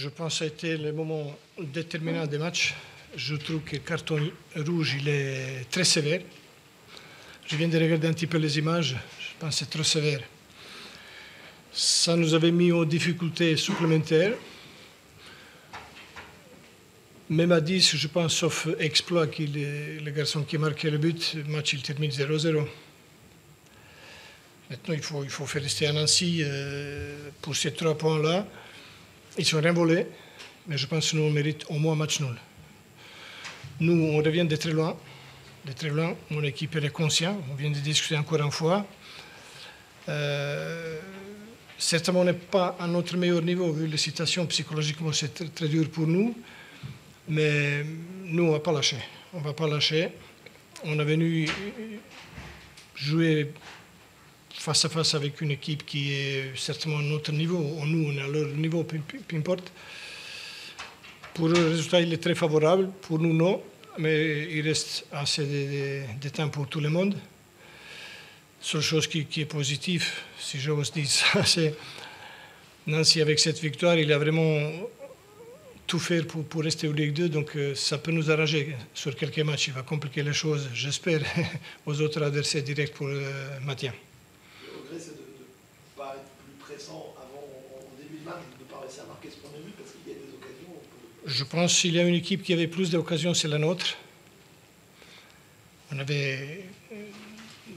je pense que ça a été le moment déterminant des matchs. Je trouve que le carton rouge il est très sévère. Je viens de regarder un petit peu les images, je pense que c'est trop sévère. Ça nous avait mis en difficulté supplémentaire. Même à 10, je pense, sauf exploit, le garçon qui marquait le but, le match il termine 0-0. Maintenant, il faut faire rester à Nancy pour ces 3 points-là. Ils sont rien volés, mais je pense que nous, on mérite au moins un match nul. Nous, on revient de très loin. De très loin. Mon équipe est consciente. On vient de discuter encore une fois. Certainement, on n'est pas à notre meilleur niveau, vu la situation psychologiquement, c'est très, très dur pour nous. Mais nous, on ne va pas lâcher. On ne va pas lâcher. On est venu jouer face à face avec une équipe qui est certainement à notre niveau. Nous, on est à leur niveau, peu importe. Pour eux, le résultat il est très favorable. Pour nous, non. Mais il reste assez de temps pour tout le monde. La seule chose qui est positive, si j'ose dire ça, c'est Nancy, avec cette victoire, il a vraiment tout fait pour rester au Ligue 2. Donc, ça peut nous arranger sur quelques matchs. Il va compliquer les choses, j'espère, aux autres adversaires directs pour le maintien. Le regret, c'est de ne pas être plus pressant au début de match, de ne pas réussir à marquer ce premier but, parce qu'il y a des occasions. Je pense qu'il y a une équipe qui avait plus d'occasions, c'est la nôtre. On avait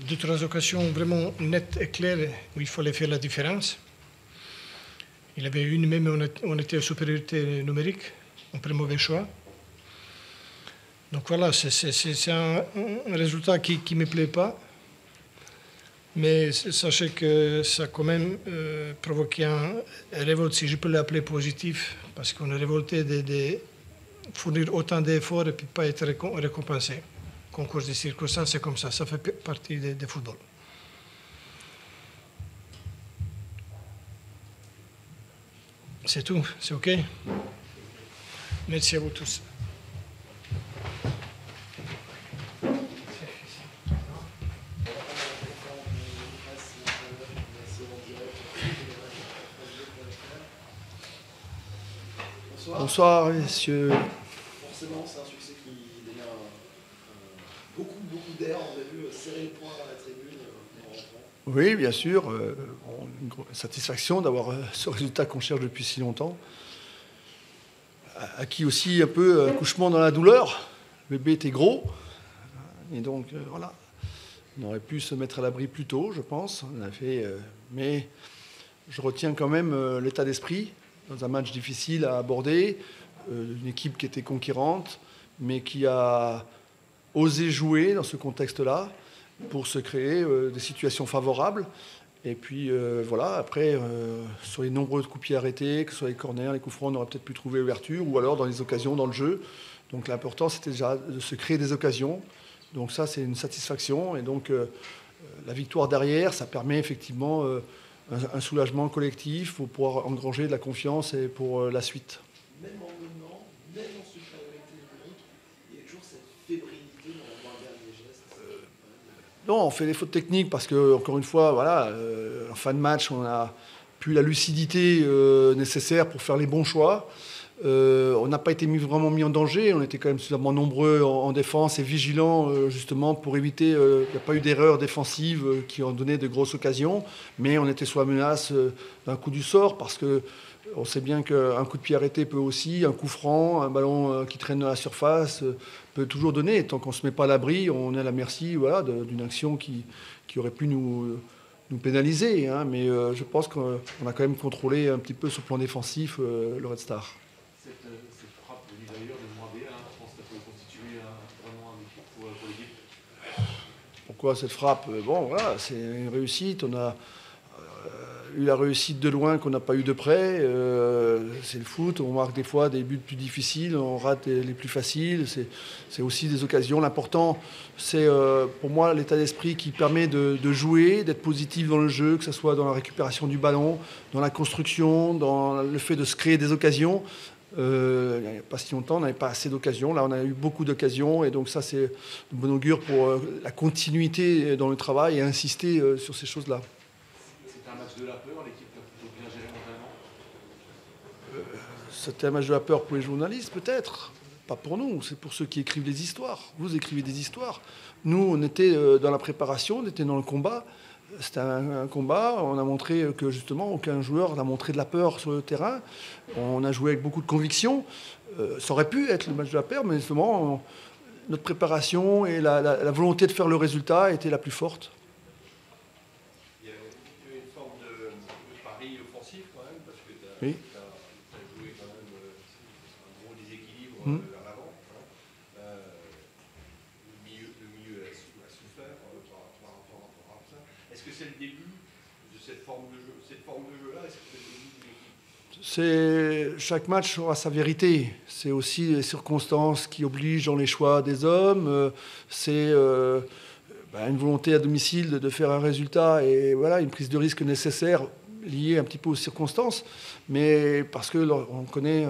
2-3 occasions vraiment nettes et claires où il fallait faire la différence. Il y avait une même où on était en supériorité numérique, on prit mauvais choix. Donc voilà, c'est un résultat qui ne me plaît pas. Mais sachez que ça a quand même provoqué un révolte, si je peux l'appeler positif, parce qu'on est révolté de fournir autant d'efforts et puis pas être récompensé. Concours de circonstances, c'est comme ça fait partie du football. C'est tout, c'est OK? Merci à vous tous. Bonsoir, messieurs. Forcément, c'est un succès qui donne beaucoup d'air. On a vu serrer le poing à la tribune en rentrant. Oui, bien sûr. Une satisfaction d'avoir ce résultat qu'on cherche depuis si longtemps. Acquis aussi un peu accouchement dans la douleur. Le bébé était gros. Et donc, voilà. On aurait pu se mettre à l'abri plus tôt, je pense. On a fait, mais je retiens quand même l'état d'esprit dans un match difficile à aborder. Une équipe qui était conquérante, mais qui a osé jouer dans ce contexte-là pour se créer des situations favorables. Et puis voilà, après, sur les nombreux coups de pied arrêtés, que ce soit les corners, les coups francs, on aurait peut-être pu trouver l'ouverture, ou alors dans les occasions dans le jeu. Donc l'important, c'était déjà de se créer des occasions. Donc ça, c'est une satisfaction. Et donc la victoire derrière, ça permet effectivement un soulagement collectif pour pouvoir engranger de la confiance et pour la suite. Même en menant, même en supériorité numérique, il y a toujours cette fébrilité dans le dernier geste. Non, on fait des fautes techniques parce que, encore une fois, voilà, en fin de match, on n'a plus la lucidité nécessaire pour faire les bons choix. On n'a pas été vraiment mis en danger. On était quand même suffisamment nombreux en défense et vigilants justement pour éviter. Il n'y a pas eu d'erreurs défensives qui ont donné de grosses occasions, mais on était sous la menace d'un coup du sort parce que on sait bien qu'un coup de pied arrêté peut aussi, un coup franc, un ballon qui traîne dans la surface peut toujours donner. Et tant qu'on ne se met pas à l'abri, on est à la merci voilà, d'une action qui aurait pu nous pénaliser. Hein. Mais je pense qu'on a quand même contrôlé un petit peu sur le plan défensif le Red Star. Cette frappe venue d'ailleurs de moins B1, je pense que ça peut constituer vraiment un défi pour l'équipe. Pourquoi cette frappe? Bon, voilà, c'est une réussite. On a eu la réussite de loin qu'on n'a pas eu de près. C'est le foot. On marque des fois des buts plus difficiles, on rate les plus faciles. C'est aussi des occasions. L'important, c'est pour moi l'état d'esprit qui permet de jouer, d'être positif dans le jeu, que ce soit dans la récupération du ballon, dans la construction, dans le fait de se créer des occasions. Il n'y a pas si longtemps, on n'avait pas assez d'occasions. Là, on a eu beaucoup d'occasions. Et donc ça, c'est de bon augure pour la continuité dans le travail et insister sur ces choses-là. C'est un match de la peur, l'équipe a plutôt bien géré mentalement. c'était un match de la peur pour les journalistes, peut-être. Pas pour nous, c'est pour ceux qui écrivent des histoires. Vous écrivez des histoires. Nous, on était dans la préparation, on était dans le combat. C'était un combat. On a montré que, justement, aucun joueur n'a montré de la peur sur le terrain. On a joué avec beaucoup de conviction. Ça aurait pu être le match de la peur, mais justement, notre préparation et la volonté de faire le résultat était la plus forte. Il y a une forme de pari offensif quand même, parce que tu as Oui. joué quand même un gros déséquilibre vers l'avant. Le milieu a souffert par rapport à ça. Est-ce que c'est le début de cette forme de jeu? Cette forme de jeu-là, est-ce que c'est le début de l'équipe? Chaque match aura sa vérité. C'est aussi les circonstances qui obligent dans les choix des hommes. C'est une volonté à domicile de faire un résultat et voilà, une prise de risque nécessaire liée un petit peu aux circonstances. Mais parce qu'on connaît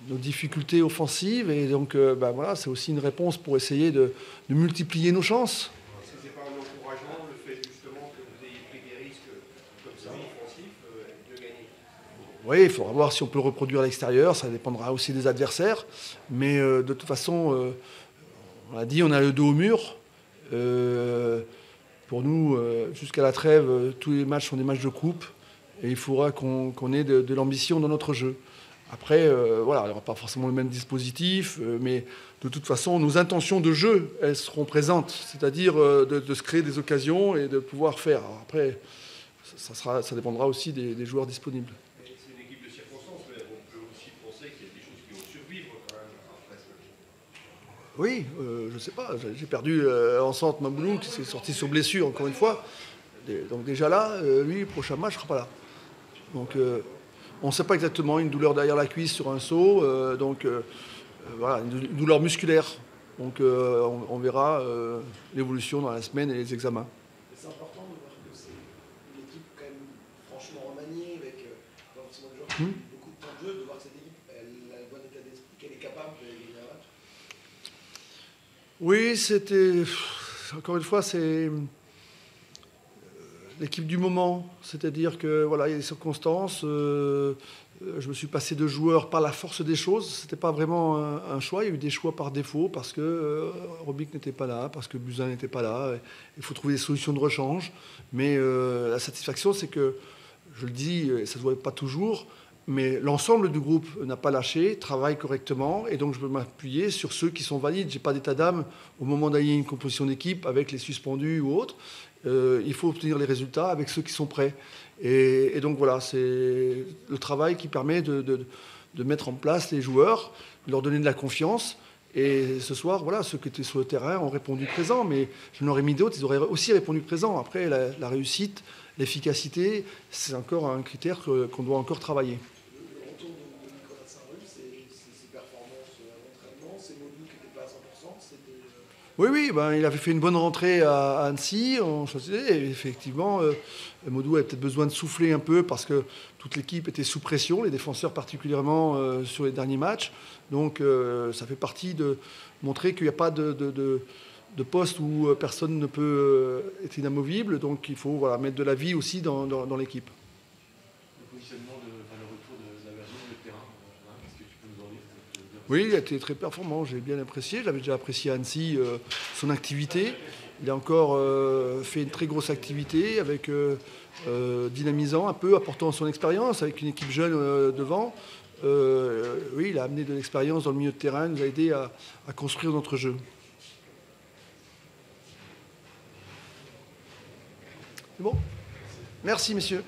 nos difficultés offensives et donc voilà, c'est aussi une réponse pour essayer de multiplier nos chances. Est-ce que c'est pas un encouragement, le fait justement que vous ayez pris des risques comme ça offensifs, de gagner? Oui, il faudra voir si on peut le reproduire à l'extérieur. Ça dépendra aussi des adversaires. Mais de toute façon, on a dit, on a le dos au mur. Pour nous, jusqu'à la trêve, tous les matchs sont des matchs de coupe. Et il faudra qu'on ait de l'ambition dans notre jeu. Après, voilà, il n'y aura pas forcément le même dispositif. Mais de toute façon, nos intentions de jeu, elles seront présentes. C'est-à-dire de se créer des occasions et de pouvoir faire. Alors après, ça dépendra aussi des joueurs disponibles. C'est une équipe de circonstances, mais on peut aussi penser qu'il y a des choses qui vont survivre quand même après ce match. Oui, je ne sais pas. J'ai perdu en centre Maboulou qui s'est sorti sur blessure encore une fois. Donc déjà là, lui, le prochain match ne sera pas là. Donc on ne sait pas exactement, une douleur derrière la cuisse sur un saut. Voilà, une douleur musculaire. Donc on verra l'évolution dans la semaine et les examens. C'est important de voir que c'est une équipe quand même franchement remaniée, avec pas forcément des joueurs qui ont beaucoup de temps de jeu, de voir que cette équipe, elle a le bon état d'esprit, qu'elle est capable de gagner un match. Oui, c'était... Encore une fois, c'est l'équipe du moment. C'est-à-dire que voilà, il y a des circonstances. Je me suis passé de joueurs par la force des choses. Ce n'était pas vraiment un choix. Il y a eu des choix par défaut parce que Robic n'était pas là, parce que Buzyn n'était pas là. Il faut trouver des solutions de rechange. Mais la satisfaction, c'est que, je le dis, et ça ne se voit pas toujours, mais l'ensemble du groupe n'a pas lâché, travaille correctement, et donc je peux m'appuyer sur ceux qui sont valides. Je n'ai pas d'état d'âme au moment d'aller une composition d'équipe avec les suspendus ou autres. Il faut obtenir les résultats avec ceux qui sont prêts. Et donc voilà, c'est le travail qui permet de mettre en place les joueurs, de leur donner de la confiance. Et ce soir, voilà, ceux qui étaient sur le terrain ont répondu présent, mais je n'aurais mis d'autres, ils auraient aussi répondu présent. Après, la réussite, l'efficacité, c'est encore un critère qu'on doit encore travailler. Le retour de Nicolas Saint-Rul, ses performances à l'entraînement, c'est Modou qui n'était pas à 100%, c'était... Oui, il avait fait une bonne rentrée à Annecy. Et effectivement, Modou avait peut-être besoin de souffler un peu parce que toute l'équipe était sous pression, les défenseurs particulièrement sur les derniers matchs. Donc ça fait partie de montrer qu'il n'y a pas de poste où personne ne peut être inamovible. Donc il faut mettre de la vie aussi dans l'équipe. Le positionnement, le retour de la version de terrain, est-ce que tu peux nous en dire? Oui, il a été très performant, j'ai bien apprécié. J'avais déjà apprécié à Annecy son activité. Il a encore fait une très grosse activité avec dynamisant un peu, apportant son expérience avec une équipe jeune devant. Oui, il a amené de l'expérience dans le milieu de terrain, nous a aidé à construire notre jeu. C'est bon? Merci, messieurs.